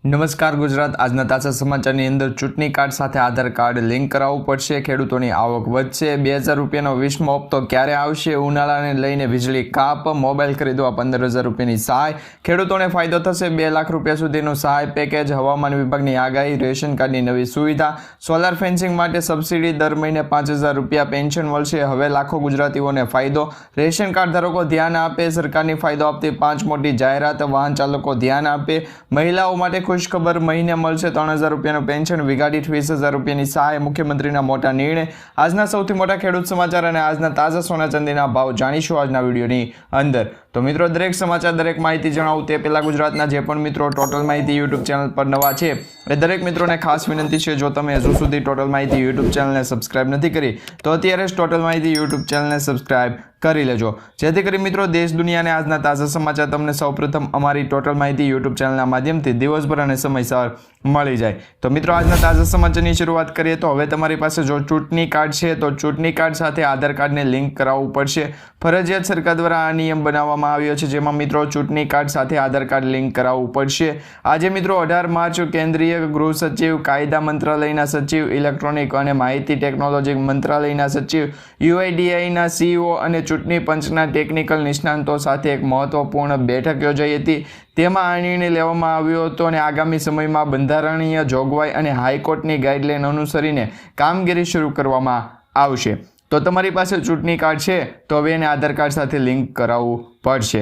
નમસ્કાર ગુજરાત આજના તાજા સમાચારની અંદર ચૂંટણી કાર્ડ સાથે આધાર કાર્ડ લિંક કરાવવું પડશે, ખેડૂતોની આવક વધશે, 2000 રૂપિયાનો 20મો હપ્તો ક્યારે આવશે, ઉનાળાને લઈને વીજળી કાપ, મોબાઈલ ખરીદવા 15000 રૂપિયાની સહાય, ખેડૂતોને ફાયદો થશે, 2 લાખ રૂપિયા સુધીનું સહાય પેકેજ, હવામાન વિભાગની આગાહી, રેશન કાર્ડની નવી સુવિધા, સોલાર ફેન્સિંગ માટે સબસિડી, દર મહિને 5000 રૂપિયા પેન્શન મળશે, હવે લાખો ગુજરાતીઓને ફાયદો, રેશન કાર્ડ ધારકો ધ્યાન આપે, સરકારની ફાયદો આપતી 5 મોટી જાહેરાત, વાહન ચાલકો ધ્યાન આપે, મહિલાઓ માટે ખુશખબર, મહિને મળશે 3000 રૂપિયાનું પેન્શન, વીઘા દીઠ 20000 રૂપિયાની સહાય, મુખ્યમંત્રીના મોટા નિર્ણય। આજના સૌથી મોટા ખેડૂત સમાચાર અને આજના તાજા સોના ચાંદીના ભાવ જાણીશું આજના વિડીયોની અંદર। તો મિત્રો દરેક સમાચાર દરેક માહિતી જણાવું તે પહેલા ગુજરાતના જે પણ મિત્રો ટોટલ માહિતી યુટ્યુબ ચેનલ પર નવા છે એ દરેક મિત્રોને ખાસ વિનંતી છે, જો તમે હજુ સુધી ટોટલ માહિતી યુટ્યુબ ચેનલને સબસ્ક્રાઇબ નથી કરી તો અત્યારે જ ટોટલ માહિતી યુટ્યુબ ચેનલને સબસ્ક્રાઇબ કરી લેજો, જેથી કરી મિત્રો દેશ દુનિયાને આજના તાજા સમાચાર તમને સૌપ્રથમ અમારી ટોટલ માહિતી યુટ્યુબ ચેનલના માધ્યમથી દિવસભર અને સમયસર મળી જાય। તો મિત્રો આજના તાજા સમાચારની શરૂઆત કરીએ તો હવે તમારી પાસે જો ચૂંટણી કાર્ડ છે તો ચૂંટણી કાર્ડ સાથે આધાર કાર્ડને લિંક કરાવવું પડશે। ફરજિયાત સરકાર દ્વારા આ નિયમ બનાવવામાં આવ્યો છે, જેમાં મિત્રો ચૂંટણી કાર્ડ સાથે આધાર કાર્ડ લિંક કરાવવું પડશે। આજે મિત્રો 18 માર્ચ કેન્દ્રીય ગૃહ સચિવ, કાયદા મંત્રાલયના સચિવ, ઇલેક્ટ્રોનિક અને માહિતી ટેકનોલોજી મંત્રાલયના સચિવ, UIDAIના CEO અને ચૂંટણી પંચના ટેકનિકલ નિષ્ણાંતો સાથે એક મહત્વપૂર્ણ બેઠક યોજાઈ હતી। તેમાં આ નિર્ણય લેવામાં આવ્યો હતો અને આગામી સમયમાં બંધારણીય જોગવાઈ અને હાઈકોર્ટની ગાઈડલાઈન અનુસરીને કામગીરી શરૂ કરવામાં આવશે। તો તમારી પાસે ચૂંટણી કાર્ડ છે તો હવે એને આધાર કાર્ડ સાથે લિંક કરાવવું પડશે।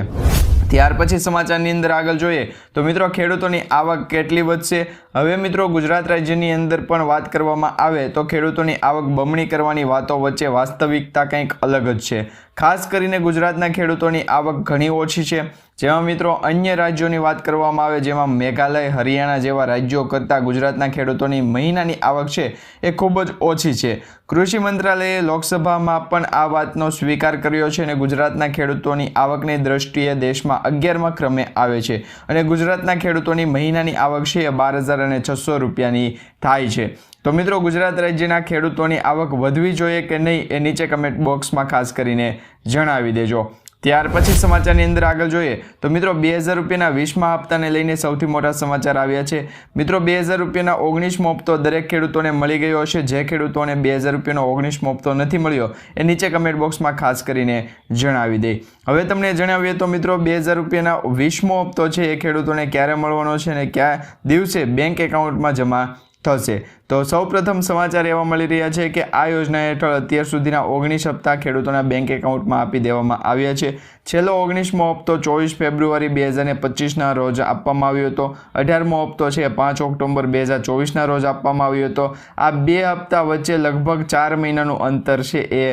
ત્યાર પછી સમાચારની અંદર આગળ જોઈએ તો મિત્રો ખેડૂતોની આવક કેટલી વધશે। હવે મિત્રો ગુજરાત રાજ્યની અંદર પણ વાત કરવામાં આવે તો ખેડૂતોની આવક બમણી કરવાની વાતો વચ્ચે વાસ્તવિકતા કંઈક અલગ જ છે। ખાસ કરીને ગુજરાતના ખેડૂતોની આવક ઘણી ઓછી છે, જેમાં મિત્રો અન્ય રાજ્યોની વાત કરવામાં આવે જેમાં મેઘાલય, હરિયાણા જેવા રાજ્યો કરતાં ગુજરાતના ખેડૂતોની મહિનાની આવક છે એ ખૂબ જ ઓછી છે। કૃષિ મંત્રાલયે લોકસભામાં પણ આ વાતનો સ્વીકાર કર્યો છે અને ગુજરાતના ખેડૂતોની આવકની દ્રષ્ટિએ દેશમાં 11મા ક્રમે આવે છે અને ગુજરાતના ખેડૂતોની મહિનાની આવક છે એ 12600 રૂપિયાની થાય છે। તો મિત્રો ગુજરાત રાજ્યના ખેડૂતોની આવક વધવી જોઈએ કે નહીં એ નીચે કમેન્ટ બોક્સમાં ખાસ કરીને જણાવી દેજો। ત્યાર પછી સમાચારની અંદર આગળ જોઈએ તો મિત્રો 2000 રૂપિયાના 20મા હપ્તાને લઈને સૌથી મોટા સમાચાર આવ્યા છે। મિત્રો 2000 રૂપિયાના 19મો હપ્તો દરેક ખેડૂતોને મળી ગયો હશે। જે ખેડૂતોને 2000 રૂપિયાનો 19મો હપ્તો નથી મળ્યો એ નીચે કમેન્ટ બોક્સમાં ખાસ કરીને જણાવી દે। હવે તમને જણાવીએ તો મિત્રો 2000 રૂપિયાના 20મો હપ્તો છે એ ખેડૂતોને ક્યારે મળવાનો છે અને કયા દિવસે બેંક એકાઉન્ટમાં જમા થશે। તો સૌપ્રથમ સમાચાર એવા મળી રહ્યા છે કે આ યોજના હેઠળ અત્યાર સુધીના 19 હપ્તા ખેડૂતોના બેંક એકાઉન્ટમાં આપી દેવામાં આવ્યા છે। છેલ્લો 19મો હપ્તો 24 ફેબ્રુઆરી 2025ના રોજ આપવામાં આવ્યો હતો। 18મો હપ્તો છે 5 ઓક્ટોબર 2024ના રોજ આપવામાં આવ્યો હતો। આ બે હપ્તા વચ્ચે લગભગ 4 મહિનાનું અંતર છે એ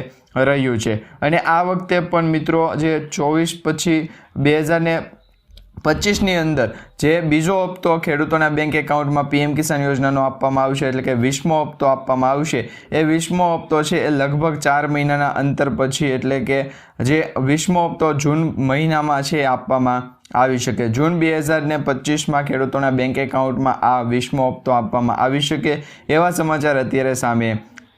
રહ્યું છે અને આ વખતે પણ મિત્રો જે 24 પછી 2025ની અંદર જે બીજો હપ્તો ખેડૂતોના બેંક એકાઉન્ટમાં PM કિસાન યોજનાનો આપવામાં આવશે, એટલે કે 20મો હપ્તો આપવામાં આવશે, એ 20મો હપ્તો છે એ લગભગ 4 મહિનાના અંતર પછી, એટલે કે જે 20મો હપ્તો જૂન મહિનામાં છે એ આપવામાં આવી શકે। જૂન 2025માં ખેડૂતોના બેંક એકાઉન્ટમાં આ 20મો હપ્તો આપવામાં આવી શકે એવા સમાચાર અત્યારે સામે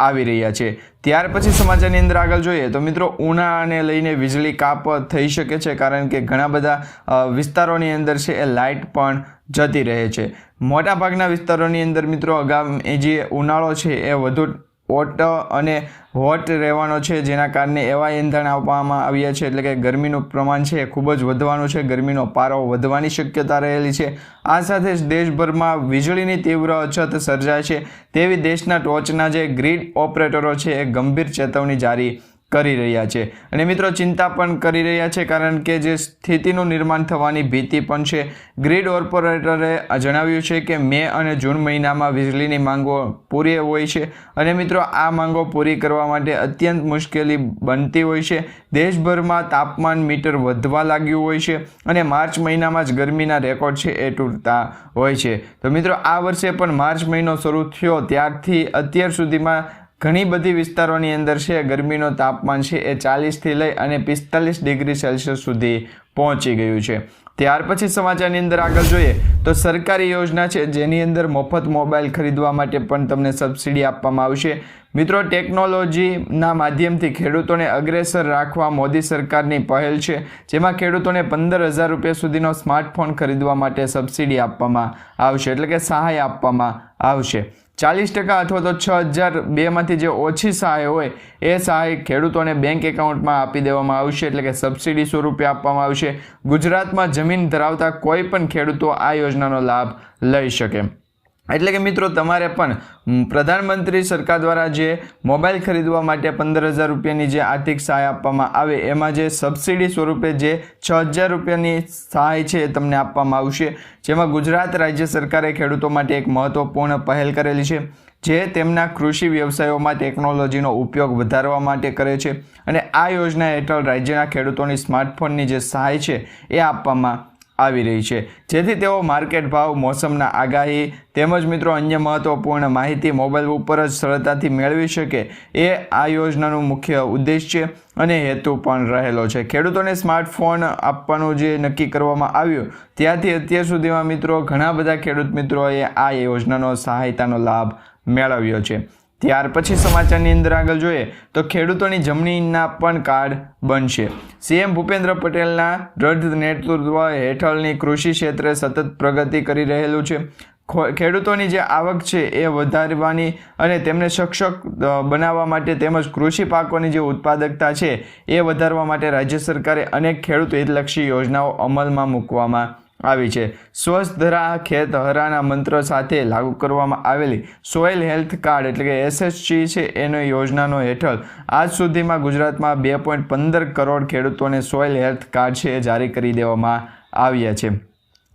આવી રહ્યા છે। ત્યાર પછી સમાચારની અંદર આગળ જોઈએ તો મિત્રો ઉનાળાને લઈને વીજળી કાપ થઈ શકે છે, કારણ કે ઘણા બધા વિસ્તારોની અંદર છે એ લાઇટ પણ જતી રહે છે। મોટાભાગના વિસ્તારોની અંદર મિત્રો આગામી જે ઉનાળો છે એ વધુ હોટ રહેવાનો છે, જેના કારણે એવા ઇંધણ આપવામાં આવ્યા છે, એટલે કે ગરમીનું પ્રમાણ છે એ ખૂબ જ વધવાનું છે, ગરમીનો પારો વધવાની શક્યતા રહેલી છે। આ સાથે જ દેશભરમાં વીજળીની તીવ્ર અછત સર્જાય છે તેવી દેશના ટોચના જે ગ્રીડ ઓપરેટરો છે એ ગંભીર ચેતવણી જારી કરી રહ્યા છે અને મિત્રો ચિંતા પણ કરી રહ્યા છે, કારણ કે જે સ્થિતિનું નિર્માણ થવાની ભીતિ પણ છે। ગ્રીડ ઓપરેટરે જણાવ્યું છે કે મે અને જૂન મહિનામાં વીજળીની માંગો પૂરી હોય છે અને મિત્રો આ માંગો પૂરી કરવા માટે અત્યંત મુશ્કેલી બનતી હોય છે। દેશભરમાં તાપમાન મીટર વધવા લાગ્યું હોય છે અને માર્ચ મહિનામાં જ ગરમીના રેકોર્ડ છે એ તૂટતા હોય છે। તો મિત્રો આ વર્ષે પણ માર્ચ મહિનો શરૂ થયો ત્યારથી અત્યાર સુધીમાં ઘણી બધી વિસ્તારોની અંદર છે ગરમીનો તાપમાન છે એ 40થી લઈ અને 45 ડિગ્રી સેલ્સિયસ સુધી પહોંચી ગયું છે। ત્યાર પછી સમાચારની અંદર આગળ જોઈએ તો સરકારી યોજના છે જેની અંદર મફત મોબાઈલ ખરીદવા માટે પણ તમને સબસિડી આપવામાં આવશે। મિત્રો, ટેકનોલોજીના માધ્યમથી ખેડૂતોને અગ્રેસર રાખવા મોદી સરકારની પહેલ છે, જેમાં ખેડૂતોને 15,000 રૂપિયા સુધીનો સ્માર્ટફોન ખરીદવા માટે સબસિડી આપવામાં આવશે, એટલે કે સહાય આપવામાં આવશે। 40% અથવા તો 6,002 માંથી જે ઓછી સહાય હોય એ સહાય ખેડૂતોને બેંક એકાઉન્ટમાં આપી દેવામાં આવશે, એટલે કે સબસિડી સ્વરૂપે આપવામાં આવશે। ગુજરાતમાં જમીન ધરાવતા કોઈ પણ ખેડૂતો આ યોજનાનો લાભ લઈ શકે। એટલે કે મિત્રો, તમારે પણ પ્રધાનમંત્રી સરકાર દ્વારા જે મોબાઈલ ખરીદવા માટે 15,000 રૂપિયાની જે આર્થિક સહાય આપવામાં આવે એમાં જે સબસિડી સ્વરૂપે જે 6,000 રૂપિયાની સહાય છે એ તમને આપવામાં આવશે, જેમાં ગુજરાત રાજ્ય સરકારે ખેડૂતો માટે એક મહત્વપૂર્ણ પહેલ કરેલી છે, જે તેમના કૃષિ વ્યવસાયોમાં ટેકનોલોજીનો ઉપયોગ વધારવા માટે કરે છે। અને આ યોજના હેઠળ રાજ્યના ખેડૂતોની સ્માર્ટફોનની જે સહાય છે એ આપવામાં આવી રહી છે, જેથી તેઓ માર્કેટ ભાવ, મોસમના આગાહી તેમજ મિત્રો અન્ય મહત્વપૂર્ણ માહિતી મોબાઈલ ઉપર જ સરળતાથી મેળવી શકે એ આ યોજનાનું મુખ્ય ઉદ્દેશ્ય અને હેતુ પણ રહેલો છે। ખેડૂતોને સ્માર્ટફોન આપવાનું જે નક્કી કરવામાં આવ્યું ત્યાંથી અત્યાર સુધીમાં મિત્રો ઘણા બધા ખેડૂત મિત્રોએ આ યોજનાનો સહાયતાનો લાભ મેળવ્યો છે। ત્યાર પછી સમાચારની અંદર આગળ જોઈએ તો ખેડૂતોની જમીનના પણ કાર્ડ બનશે। સીએમ ભૂપેન્દ્ર પટેલના દ્રઢ નેતૃત્વ હેઠળની કૃષિ ક્ષેત્રે સતત પ્રગતિ કરી રહેલું છે। ખેડૂતોની જે આવક છે એ વધારવાની અને તેમને સક્ષમ બનાવવા માટે તેમજ કૃષિ પાકોની જે ઉત્પાદકતા છે એ વધારવા માટે રાજ્ય સરકારે અનેક ખેડૂત હિતલક્ષી યોજનાઓ અમલમાં મૂકવામાં આવી છે। સ્વસ્થ ધરા ખેત હરાના મંત્ર સાથે લાગુ કરવામાં આવેલી સોઇલ હેલ્થ કાર્ડ એટલે કે SHG છે એની યોજનાનો હેઠળ આજ સુધીમાં ગુજરાતમાં 2.15 કરોડ ખેડૂતોને સોઇલ હેલ્થ કાર્ડ છે એ જારી કરી દેવામાં આવ્યા છે।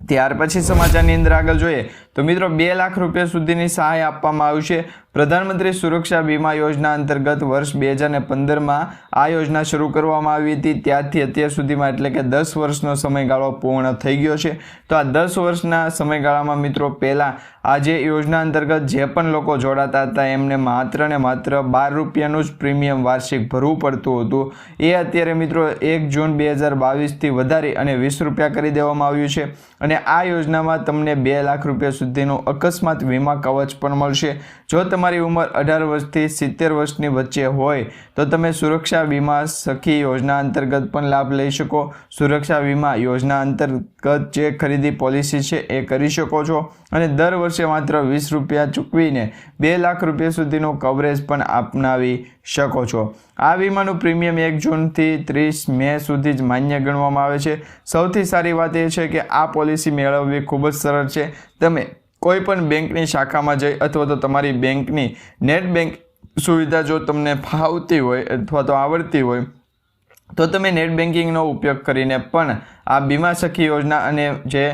ત્યાર પછી સમાચારની અંદર આગળ જોઈએ તો મિત્રો 2 લાખ રૂપિયા સુધીની સહાય આપવામાં આવશે। પ્રધાનમંત્રી સુરક્ષા બીમા યોજના અંતર્ગત વર્ષ 2015માં આ યોજના શરૂ કરવામાં આવી હતી, ત્યારથી અત્યાર સુધીમાં એટલે કે 10 વર્ષનો સમયગાળો પૂર્ણ થઈ ગયો છે। તો આ 10 વર્ષના સમયગાળામાં મિત્રો પહેલાં આ જે યોજના અંતર્ગત જે પણ લોકો જોડાતા હતા એમને માત્ર ને માત્ર 12 રૂપિયાનું જ પ્રીમિયમ વાર્ષિક ભરવું પડતું હતું, એ અત્યારે મિત્રો 1 જૂન 2022થી વધારી અને 20 રૂપિયા કરી દેવામાં આવ્યું છે। અને આ યોજનામાં તમને 2 લાખ રૂપિયા સુધીનું અકસ્માત વીમા કવચ પણ મળશે। જો તમારી ઉંમર 18 વર્ષથી 70 વર્ષની વચ્ચે હોય તો તમે સુરક્ષા વીમા સખી યોજના અંતર્ગત પણ લાભ લઈ શકો। સુરક્ષા વીમા યોજના અંતર્ગત જે ખરીદી પોલિસી છે એ કરી શકો છો અને દર વર્ષે માત્ર 20 રૂપિયા ચૂકવીને 2 લાખ રૂપિયા સુધીનું કવરેજ પણ અપનાવી શકો છો। આ વીમાનું પ્રીમિયમ 1 જૂનથી 30 મે સુધી જ માન્ય ગણવામાં આવે છે। સૌથી સારી વાત એ છે કે આ પોલિસી મેળવવી ખૂબ જ સરળ છે। તમે કોઈ પણ બેંકની શાખામાં જઈ અથવા તો તમારી બેંકની નેટ બેંક સુવિધા જો તમને ફાવતી હોય અથવા તો આવડતી હોય તો તમે નેટ બેન્કિંગનો ઉપયોગ કરીને પણ આ બીમા સખી યોજના અને જે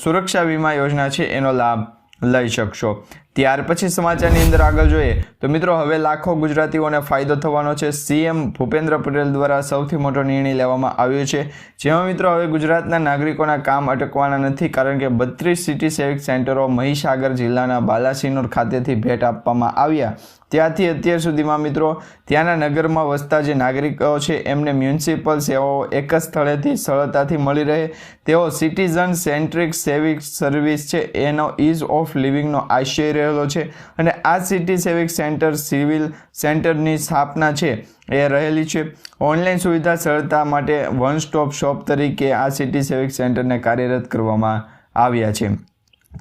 સુરક્ષા વીમા યોજના છે એનો લાભ લઈ શકશો। ત્યાર પછી સમાચારની અંદર આગળ જોઈએ તો મિત્રો હવે લાખો ગુજરાતીઓને ફાયદો થવાનો છે। સીએમ ભૂપેન્દ્ર પટેલ દ્વારા સૌથી મોટો નિર્ણય લેવામાં આવ્યો છે, જેમાં મિત્રો હવે ગુજરાતના નાગરિકોના કામ અટકવાના નથી, કારણ કે 32 સિટી સેવિક સેન્ટરો મહીસાગર જિલ્લાના બાલાસિનોર ખાતેથી ભેટ આપવામાં આવ્યા। ત્યાંથી અત્યાર સુધીમાં મિત્રો ત્યાંના નગરમાં વસતા જે નાગરિકો છે એમને મ્યુનિસિપલ સેવાઓ એક જ સ્થળેથી સરળતાથી મળી રહે તેઓ સિટીઝન સેન્ટ્રિક સેવિક સર્વિસ છે એનો ઇઝ ઓફ લિવિંગનો આશય રહેલો છે। અને આ સિટી સેવિક સેન્ટર સિવિલ સેન્ટરની સ્થાપના છે એ રહેલી છે। ઓનલાઈન સુવિધા સરળતા માટે વન સ્ટોપ શોપ તરીકે આ સિટી સેવિક સેન્ટરને કાર્યરત કરવામાં આવ્યા છે।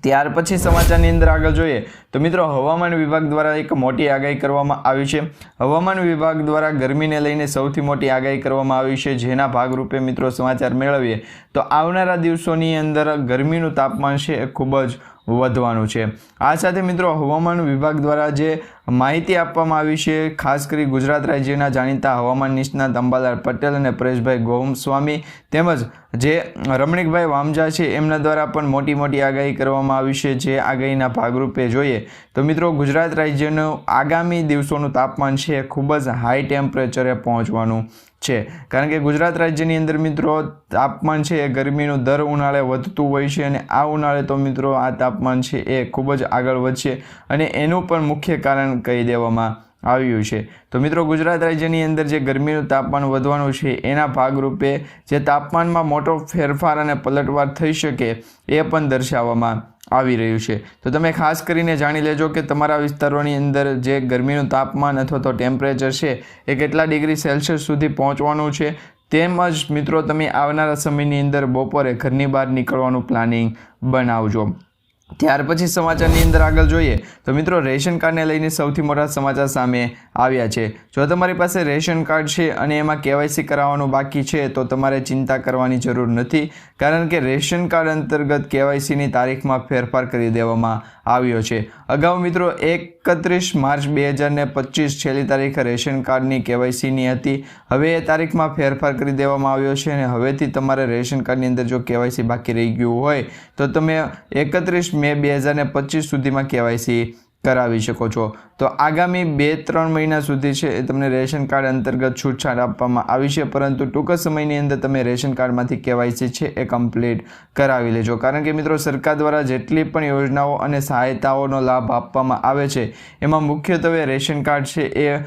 ત્યાર પછી સમાચારની અંદર આગળ જોઈએ તો મિત્રો હવામાન વિભાગ દ્વારા એક મોટી આગાહી કરવામાં આવી છે। હવામાન વિભાગ દ્વારા ગરમીને લઈને સૌથી મોટી આગાહી કરવામાં આવી છે, જેના ભાગરૂપે મિત્રો સમાચાર મેળવીએ તો આવનારા દિવસોની અંદર ગરમીનું તાપમાન છે એ ખૂબ જ વધવાનું છે। આ સાથે મિત્રો હવામાન વિભાગ દ્વારા જે માહિતી આપવામાં આવી છે, ખાસ કરી ગુજરાત રાજ્યના જાણીતા હવામાન નિષ્ણાત અંબાલાલ પટેલ અને પરેશભાઈ ગોસ્વામી તેમજ જે રમણીકભાઈ વામજા છે એમના દ્વારા પણ મોટી આગાહી કરવામાં આવી છે। જે આગાહીના ભાગરૂપે જોઈએ તો મિત્રો ગુજરાત રાજ્યનું આગામી દિવસોનું તાપમાન છે ખૂબ જ હાઈ ટેમ્પરેચરે પહોંચવાનું છે, કારણ કે ગુજરાત રાજ્યની અંદર મિત્રો તાપમાન છે એ ગરમીનું દર ઉનાળે વધતું હોય છે અને આ ઉનાળે તો મિત્રો આ તાપમાન છે એ ખૂબ જ આગળ વધશે અને એનું પણ મુખ્ય કારણ કહી દેવામાં આવ્યું છે। તો મિત્રો ગુજરાત રાજ્યની અંદર જે ગરમીનું તાપમાન વધવાનું છે એના ભાગરૂપે જે તાપમાનમાં મોટો ફેરફાર અને પલટવાર થઈ શકે એ પણ દર્શાવવામાં આવી રહ્યું છે। તો તમે ખાસ કરીને જાણી લેજો કે તમારા વિસ્તારોની અંદર જે ગરમીનું તાપમાન અથવા તો ટેમ્પરેચર છે એ કેટલા ડિગ્રી સેલ્સિયસ સુધી પહોંચવાનું છે। તેમજ મિત્રો તમે આવનારા સમયની અંદર બપોરે ઘરની બહાર નીકળવાનું પ્લાનિંગ બનાવજો। ત્યાર પછી સમાચારની અંદર આગળ જોઈએ તો મિત્રો રેશન કાર્ડને લઈને સૌથી મોટા સમાચાર સામે આવ્યા છે। જો તમારી પાસે રેશન કાર્ડ છે અને એમાં KYC કરાવવાનું બાકી છે તો તમારે ચિંતા કરવાની જરૂર નથી, કારણ કે રેશન કાર્ડ અંતર્ગત KYCની તારીખમાં ફેરફાર કરી દેવામાં આવ્યો છે। અગાઉ મિત્રો 31 માર્ચ 2025 છેલ્લી તારીખે રેશન કાર્ડની KYCની હતી। હવે એ તારીખમાં ફેરફાર કરી દેવામાં આવ્યો છે અને હવેથી તમારે રેશન કાર્ડની અંદર જો KYC બાકી રહી ગયું હોય તો તમે 31 મે 2025 સુધીમાં KYC કરાવી શકો છો। તો આગામી 2-3 મહિના સુધી છે એ તમને રેશન કાર્ડ અંતર્ગત છૂટછાટ આપવામાં આવી છે, પરંતુ ટૂંક સમયની અંદર તમે રેશન કાર્ડમાંથી KYC છે એ કમ્પ્લીટ કરાવી લેજો, કારણ કે મિત્રો સરકાર દ્વારા જેટલી પણ યોજનાઓ અને સહાયતાઓનો લાભ આપવામાં આવે છે એમાં મુખ્યત્વે રેશન કાર્ડ છે એ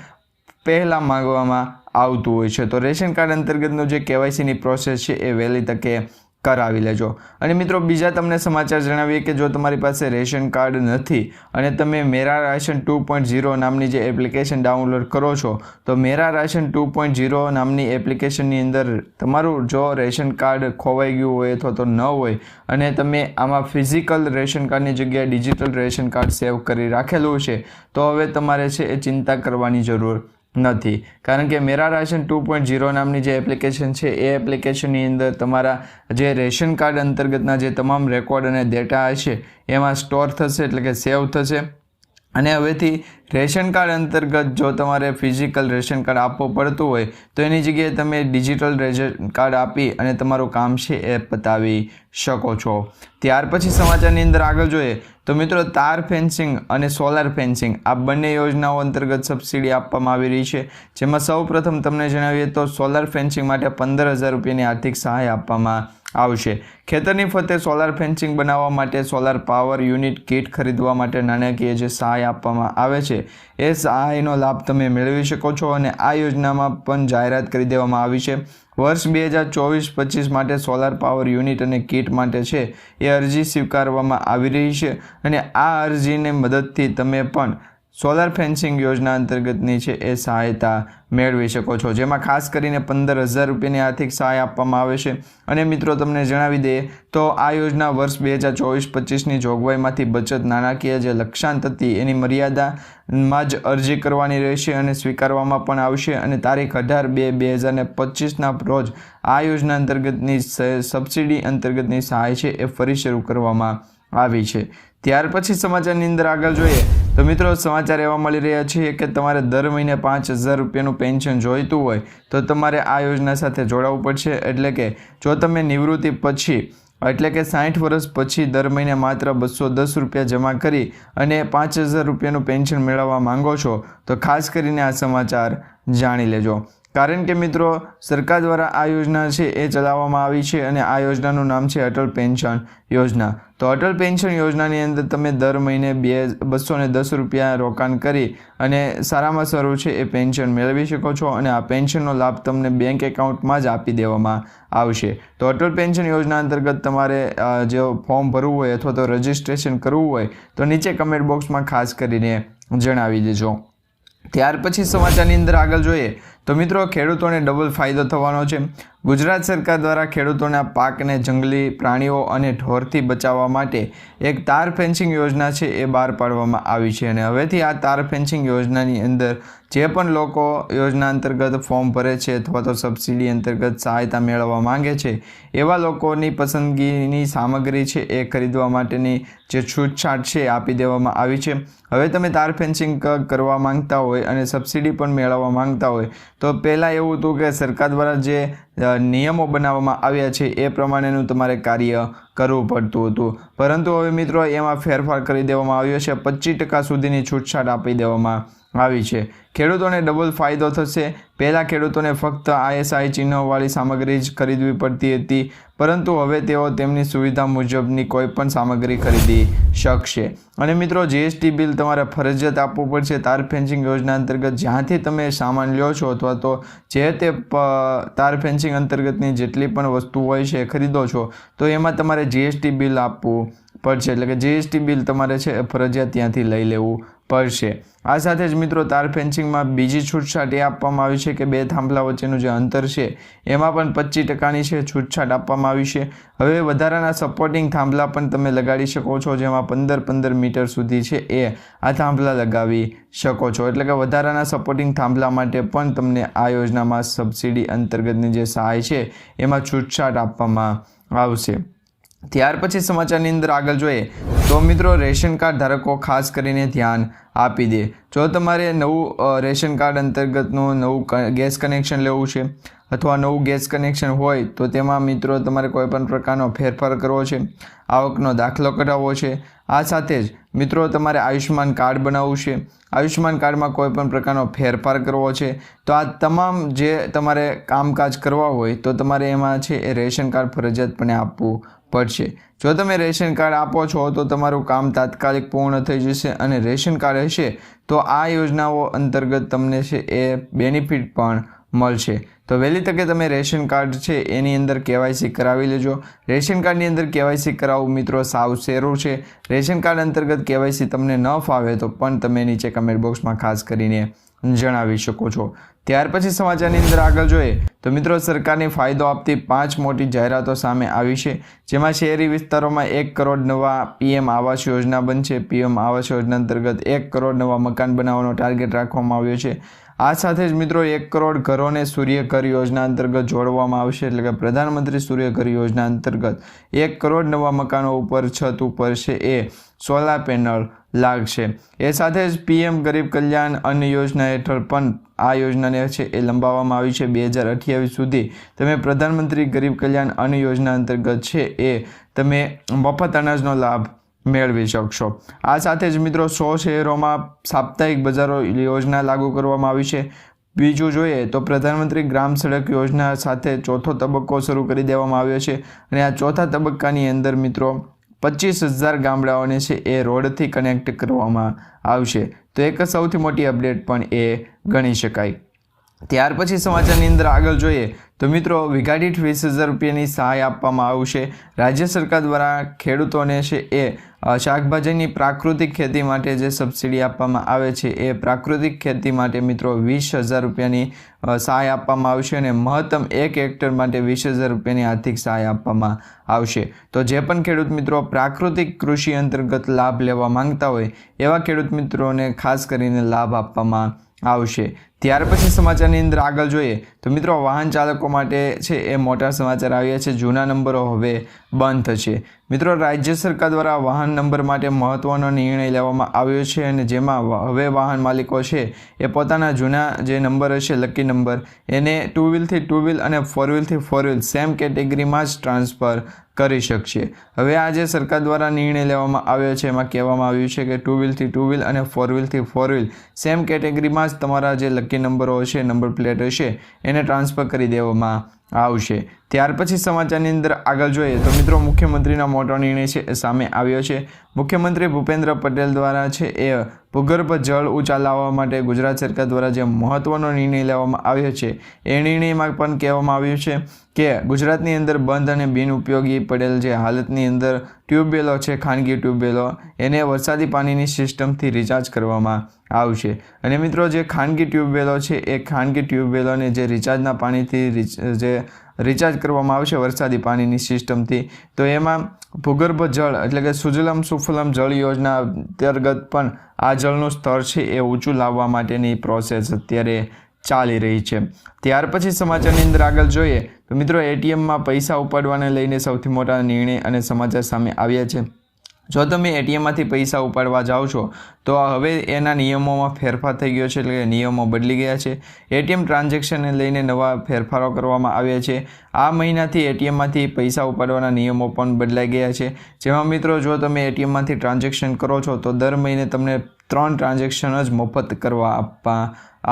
પહેલાં માંગવામાં આવતું હોય છે। તો રેશન કાર્ડ અંતર્ગતનું જે KYCની પ્રોસેસ છે એ વહેલી તકે કરાવી લેજો। અને મિત્રો બીજા તમને સમાચાર જણાવીએ કે જો તમારી પાસે રેશન કાર્ડ નથી અને તમે મેરા રાશન 2.0 નામની જે એપ્લિકેશન ડાઉનલોડ કરો છો તો મેરા રાશન 2.0 નામની એપ્લિકેશનની અંદર તમારું જો રેશન કાર્ડ ખોવાઈ ગયું હોય અથવા તો ન હોય અને તમે આમાં ફિઝિકલ રેશન કાર્ડની જગ્યાએ ડિજિટલ રેશન કાર્ડ સેવ કરી રાખેલું છે તો હવે તમારે છે એ ચિંતા કરવાની જરૂર નથી, કારણ કે મેરા રાશન 2.0 નામની જે એપ્લિકેશન છે એ એપ્લિકેશનની અંદર તમારા જે રેશન કાર્ડ અંતર્ગતના જે તમામ રેકોર્ડ અને ડેટા હશે એમાં સ્ટોર થશે, એટલે કે સેવ થશે। અને હવેથી રેશન કાર્ડ અંતર્ગત જો તમારે ફિઝિકલ રેશન કાર્ડ આપવું પડતું હોય તો એની જગ્યાએ તમે ડિજિટલ રેશન કાર્ડ આપી અને તમારું કામ છે એ પતાવી શકો છો। ત્યાર પછી સમાચારની અંદર આગળ જોઈએ તો મિત્રો તાર ફેન્સિંગ અને સોલાર ફેન્સિંગ આ બંને યોજનાઓ અંતર્ગત સબસિડી આપવામાં આવી રહી છે, જેમાં સૌપ્રથમ તમને જણાવીએ તો સોલાર ફેન્સિંગ માટે 15,000 રૂપિયાની આર્થિક સહાય આપવામાં આવશે। ખેતરની ફરતે સોલાર ફેન્સિંગ બનાવવા માટે સોલાર પાવર યુનિટ કીટ ખરીદવા માટે નાણાકીય જે સહાય આપવામાં આવે છે એ સહાયનો લાભ તમે મેળવી શકો છો અને આ યોજનામાં પણ જાહેરાત કરી દેવામાં આવી છે। વર્ષ 2024-25 માટે સોલાર પાવર યુનિટ અને કીટ માટે છે એ અરજી સ્વીકારવામાં આવી રહી છે અને આ અરજીની મદદથી તમે પણ સોલાર ફેન્સિંગ યોજના અંતર્ગતની છે એ સહાયતા મેળવી શકો છો, જેમાં ખાસ કરીને 15,000 રૂપિયાની આર્થિક સહાય આપવામાં આવે છે। અને મિત્રો તમને જણાવી દઈએ તો આ યોજના વર્ષ 2024-25ની જોગવાઈમાંથી બચત નાણાકીય જે લક્ષ્યાંક હતી એની મર્યાદામાં જ અરજી કરવાની રહેશે અને સ્વીકારવામાં પણ આવશે અને તારીખ 18/2/2025ના રોજ આ યોજના અંતર્ગતની સબસિડી અંતર્ગતની સહાય છે એ ફરી શરૂ કરવામાં આવી છે। ત્યાર પછી સમાચારની અંદર આગળ જોઈએ તો મિત્રો સમાચાર એવા મળી રહ્યા છે કે તમારે દર મહિને 5,000 રૂપિયાનું પેન્શન જોઈતું હોય તો તમારે આ યોજના સાથે જોડાવવું પડશે। એટલે કે જો તમે નિવૃત્તિ પછી એટલે કે 60 વર્ષ પછી દર મહિને માત્ર 210 રૂપિયા જમા કરી અને 5,000 રૂપિયાનું પેન્શન મેળવવા માંગો છો તો ખાસ કરીને આ સમાચાર જાણી લેજો, કારણ કે મિત્રો સરકાર દ્વારા આ યોજના છે એ ચલાવવામાં આવી છે અને આ યોજનાનું નામ છે અટલ પેન્શન યોજના। તો અટલ પેન્શન યોજનાની અંદર તમે દર મહિને 210 રૂપિયા રોકાણ કરી અને સારામાં સારું છે એ પેન્શન મેળવી શકો છો અને આ પેન્શનનો લાભ તમને બેંક એકાઉન્ટમાં જ આપી દેવામાં આવશે। તો અટલ પેન્શન યોજના અંતર્ગત તમારે જો ફોર્મ ભરવું હોય અથવા તો રજિસ્ટ્રેશન કરવું હોય તો નીચે કમેન્ટ બોક્સમાં ખાસ કરીને જણાવી દેજો। ત્યાર પછી સમાચારની અંદર આગળ જોઈએ તો મિત્રો ખેડૂતોને ડબલ ફાયદો થવાનો છે। ગુજરાત સરકાર દ્વારા ખેડૂતોના પાકને જંગલી પ્રાણીઓ અને ઢોરથી બચાવવા માટે એક તાર ફેન્સિંગ યોજના છે એ બહાર પાડવામાં આવી છે અને હવેથી આ તાર ફેન્સિંગ યોજનાની અંદર જે પણ લોકો યોજના અંતર્ગત ફોર્મ ભરે છે અથવા તો સબસિડી અંતર્ગત સહાયતા મેળવવા માંગે છે એવા લોકોની પસંદગીની સામગ્રી છે એ ખરીદવા માટેની જે છૂટછાટ છે આપી દેવામાં આવી છે। હવે તમે તાર ફેન્સિંગ કરવા માંગતા હોય અને સબસિડી પણ મેળવવા માંગતા હોય તો પહેલાં એવું હતું કે સરકાર દ્વારા જે નિયમો બનાવવામાં આવ્યા છે એ પ્રમાણેનું તમારે કાર્ય કરવું પડતું હતું, પરંતુ હવે મિત્રો એમાં ફેરફાર કરી દેવામાં આવ્યો છે. 25% સુધીની છૂટછાટ આપી દેવામાં આવી છે. ખેડૂતોને ડબલ ફાયદો થશે. પહેલાં ખેડૂતોને ફક્ત ISI ચિહ્નવાળી સામગ્રી જ ખરીદવી પડતી હતી, પરંતુ હવે તેઓ તેમની સુવિધા મુજબની કોઈ પણ સામગ્રી ખરીદી શકશે. અને મિત્રો GST બિલ તમારે ફરજિયાત આપવું પડશે. તાર ફેન્સિંગ યોજના અંતર્ગત જ્યાંથી તમે સામાન લ્યો છો અથવા તો જે તે તાર ફેન્સિંગ અંતર્ગતની જેટલી પણ વસ્તુ હોય છે ખરીદો છો, તો એમાં તમારે GST બિલ આપવું પડશે. એટલે કે GST બિલ તમારે છે ફરજિયાત ત્યાંથી લઈ લેવું પડશે. આ સાથે જ મિત્રો તાર ફેન્સિંગમાં બીજી છૂટછાટ એ આપવામાં આવી છે કે 2 થાંભલા વચ્ચેનું જે અંતર છે એમાં પણ 25%ની છે છૂટછાટ આપવામાં આવી છે. હવે વધારાના સપોર્ટિંગ થાંભલા પણ તમે લગાડી શકો છો, જેમાં 15 મીટર સુધી છે એ આ થાંભલા લગાવી શકો છો. એટલે કે વધારાના સપોર્ટિંગ થાંભલા માટે પણ તમને આ યોજનામાં સબસિડી અંતર્ગતની જે સહાય છે એમાં છૂટછાટ આપવામાં આવશે. ત્યાર પછી સમાચારની અંદર આગળ જોઈએ તો મિત્રો રેશન કાર્ડ ધારકો ખાસ કરીને ધ્યાન આપી દે. જો તમારે નવું રેશન કાર્ડ અંતર્ગતનું નવું ગેસ કનેક્શન લેવું છે અથવા નવું ગેસ કનેક્શન હોય તો તેમાં મિત્રો તમારે કોઈપણ પ્રકારનો ફેરફાર કરવો છે, આવકનો દાખલો કઢાવવો છે. આ સાથે જ મિત્રો તમારે આયુષ્યમાન કાર્ડ બનાવવું છે, આયુષ્યમાન કાર્ડમાં કોઈપણ પ્રકારનો ફેરફાર કરવો છે, તો આ તમામ જે તમારે કામકાજ કરવા હોય તો તમારે એમાં છે એ રેશન કાર્ડ ફરજિયાતપણે આપવું પડશે. જો તમે રેશન કાર્ડ આપો છો તો તમારું કામ તાત્કાલિક પૂર્ણ થઈ જશે અને રેશન કાર્ડ હશે તો આ યોજનાઓ અંતર્ગત તમને છે એ બેનિફિટ પણ મળશે. તો વહેલી તકે તમે રેશન કાર્ડ છે એની અંદર KYC કરાવી લેજો. રેશન કાર્ડની અંદર KYC કરાવવું મિત્રો સાવ સહેલું છે. રેશન કાર્ડ અંતર્ગત KYC તમને ન ફાવે તો પણ તમે નીચે કમેન્ટ બોક્સમાં ખાસ કરીને જણાવી શકો છો. ત્યાર પછી સમાચારની અંદર આગળ જોઈએ તો મિત્રો સરકારની ફાયદો આપતી 5 મોટી જાહેરાતો સામે આવી છે, જેમાં શહેરી વિસ્તારોમાં 1 કરોડ નવા PM આવાસ યોજના બનશે. PM આવાસ યોજના અંતર્ગત 1 કરોડ નવા મકાન બનાવવાનો ટાર્ગેટ રાખવામાં આવ્યો છે. આ સાથે જ મિત્રો 1 કરોડ ઘરોને સૂર્ય ઘર યોજના અંતર્ગત જોડવામાં આવશે. એટલે કે પ્રધાનમંત્રી સૂર્ય ઘર યોજના અંતર્ગત 1 કરોડ નવા મકાનો ઉપર છત ઉપર છે એ સોલાર પેનલ લાગશે. એ સાથે જ PM ગરીબ કલ્યાણ અન્ન યોજના હેઠળ પણ આ યોજનાને છે એ લંબાવવામાં આવી છે. 2028 સુધી તમે પ્રધાનમંત્રી ગરીબ કલ્યાણ અન્ન યોજના અંતર્ગત છે એ તમે મફત અનાજનો લાભ મેળવી શકશો. આ સાથે જ મિત્રો 100 શહેરોમાં સાપ્તાહિક બજારો યોજના લાગુ કરવામાં આવી છે. બીજું જોઈએ તો પ્રધાનમંત્રી ગ્રામ સડક યોજના સાથે ચોથો તબક્કો શરૂ કરી દેવામાં આવ્યો છે અને આ ચોથા તબક્કાની અંદર મિત્રો 25,000 ગામડાઓને છે એ રોડથી કનેક્ટ કરવામાં આવશે. તો એક સૌથી મોટી અપડેટ પણ એ ગણી શકાય. ત્યાર પછી સમાચારની અંદર આગળ જોઈએ તો મિત્રો વીઘા દીઠ 20,000 રૂપિયાની સહાય આપવામાં આવશે. રાજ્ય સરકાર દ્વારા ખેડૂતોને છે એ શાકભાજીની પ્રાકૃતિક ખેતી માટે જે સબસિડી આપવામાં આવે છે એ પ્રાકૃતિક ખેતી માટે મિત્રો 20,000 રૂપિયાની સહાય આપવામાં આવશે અને મહત્તમ 1 હેક્ટર માટે 20,000 રૂપિયાની આર્થિક સહાય આપવામાં આવશે. તો જે પણ ખેડૂત મિત્રો પ્રાકૃતિક કૃષિ અંતર્ગત લાભ લેવા માંગતા હોય એવા ખેડૂત મિત્રોને ખાસ કરીને લાભ આપવામાં આવશે. ત્યાર પછી સમાચારની અંદર આગળ જોઈએ તો મિત્રો વાહન ચાલકો માટે છે એ મોટા સમાચાર આવ્યા છે. જૂના નંબરો હવે બંધ થશે. મિત્રો રાજ્ય સરકાર દ્વારા વાહન નંબર માટે મહત્વનો નિર્ણય લેવામાં આવ્યો છે અને જેમાં હવે વાહન માલિકો છે એ પોતાના જૂના જે નંબર હશે લકી નંબર એને 2 વ્હીલથી 2 વ્હીલ અને 4 વ્હીલથી 4 વ્હીલ સેમ કેટેગરીમાં જ ટ્રાન્સફર કરી શકશે. હવે આ જે સરકાર દ્વારા નિર્ણય લેવામાં આવ્યો છે એમાં કહેવામાં આવ્યું છે કે 2 વ્હીલથી 2 વ્હીલ અને 4 વ્હીલથી 4 વ્હીલ સેમ કેટેગરીમાં જ તમારા જે લકી નંબરો હશે નંબર પ્લેટ હશે એને ટ્રાન્સફર કરી દેવામાં આવશે. ત્યાર પછી સમાચારની અંદર આગળ જોઈએ તો મિત્રો મુખ્યમંત્રીનો મોટો નિર્ણય છે એ સામે આવ્યો છે. મુખ્યમંત્રી ભૂપેન્દ્ર પટેલ દ્વારા છે એ ભૂગર્ભ જળ ઊંચા લાવવા માટે ગુજરાત સરકાર દ્વારા જે મહત્વનો નિર્ણય લેવામાં આવ્યો છે એ નિર્ણયમાં પણ કહેવામાં આવ્યું છે કે ગુજરાતની અંદર બંધ અને બિનઉપયોગી પડેલ જે હાલતની અંદર ટ્યુબવેલો છે ખાનગી ટ્યુબવેલો એને વરસાદી પાણીની સિસ્ટમથી રિચાર્જ કરવામાં આવશે. અને મિત્રો જે ખાનગી ટ્યુબવેલો છે એ ખાનગી ટ્યુબવેલોને જે રિચાર્જના પાણીથી જે રિચાર્જ કરવામાં આવશે વરસાદી પાણીની સિસ્ટમથી તો એમાં ભૂગર્ભ જળ એટલે કે સુજલમ સુફલમ જળ યોજના અંતર્ગત પણ આ જળનું સ્તર છે એ ઊંચું લાવવા માટેની પ્રોસેસ અત્યારે ચાલી રહી છે. ત્યાર પછી સમાચારની અંદર આગળ જોઈએ તો મિત્રો ATMમાં પૈસા ઉપાડવાને લઈને સૌથી મોટા નિર્ણય અને સમાચાર સામે આવ્યા છે. જો તમે એટીએમમાંથી પૈસા ઉપાડવા જાઓ છો તો હવે એના નિયમોમાં ફેરફાર થઈ ગયો છે, એટલે કે નિયમો બદલી ગયા છે. એટીએમ ટ્રાન્ઝેક્શનને લઈને નવા ફેરફારો કરવામાં આવ્યા છે. આ મહિનાથી એટીએમમાંથી પૈસા ઉપાડવાના નિયમો પણ બદલાઈ ગયા છે. જેમાં મિત્રો જો તમે એટીએમમાંથી ટ્રાન્ઝેક્શન કરો છો તો દર મહિને તમને 3 ટ્રાન્ઝેક્શન જ મફત કરવા આપવા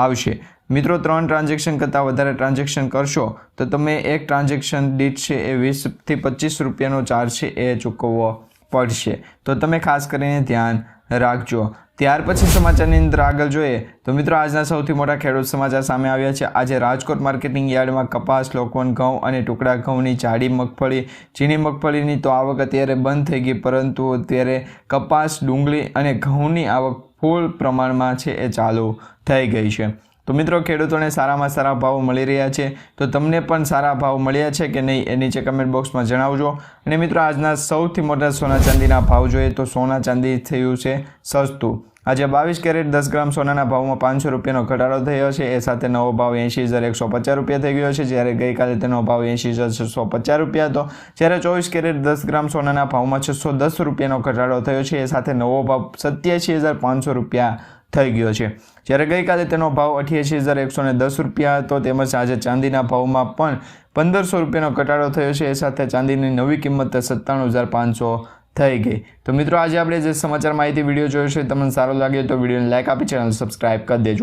આવશે. મિત્રો 3 ટ્રાન્ઝેક્શન કરતાં વધારે ટ્રાન્ઝેક્શન કરશો તો તમે એક ટ્રાન્ઝેક્શન દીઠ છે એ 20 થી 25 રૂપિયાનો ચાર્જ છે એ ચૂકવવો પડશે. તો તમે ખાસ કરીને ધ્યાન રાખજો. ત્યાર પછી સમાચારની અંદર આગળ જોઈએ તો મિત્રો આજના સૌથી મોટા ખેડૂત સમાચાર સામે આવ્યા છે. આજે રાજકોટ માર્કેટિંગ યાર્ડમાં કપાસ, લોકવન ઘઉં અને ટુકડા ઘઉંની જાડી મગફળી, ઝીણી મગફળીની તો આવક અત્યારે બંધ થઈ ગઈ, પરંતુ અત્યારે કપાસ, ડુંગળી અને ઘઉંની આવક ફૂલ પ્રમાણમાં છે એ ચાલુ થઈ ગઈ છે. તો મિત્રો ખેડૂતોને સારામાં સારા ભાવ મળી રહ્યા છે. તો તમને પણ સારા ભાવ મળ્યા છે કે નહીં એ નીચે કમેન્ટ બોક્સમાં જણાવજો. અને મિત્રો આજના સૌથી મોટા સોના ચાંદીના ભાવ જોઈએ તો સોના ચાંદી થયું છે સસ્તું. આજે 22 કેરેટ 10 ગ્રામ સોનાના ભાવમાં 500 રૂપિયાનો ઘટાડો થયો છે. એ સાથે નવો ભાવ 80,150 રૂપિયા થઈ ગયો છે, જ્યારે ગઈકાલે તેનો ભાવ 80,650 રૂપિયા હતો. જ્યારે 24 કેરેટ 10 ગ્રામ સોનાના ભાવમાં 610 રૂપિયાનો ઘટાડો થયો છે. એ સાથે નવો ભાવ 87,500 રૂપિયા થઈ ગયો છે, જ્યારે ગઈકાલે તેનો ભાવ 88,110 રૂપિયા હતો. તેમજ આજે ચાંદીના ભાવમાં પણ 1,500 રૂપિયાનો ઘટાડો થયો છે. એ સાથે ચાંદીની નવી કિંમત 97,500 થઈ ગઈ. તો મિત્રો આજે આપણે જે સમાચાર માહિતી વિડીયો જોયો છે તમને સારો લાગ્યો તો વિડીયોને લાઈક આપી ચેનલ સબસ્ક્રાઈબ કરી દેજો.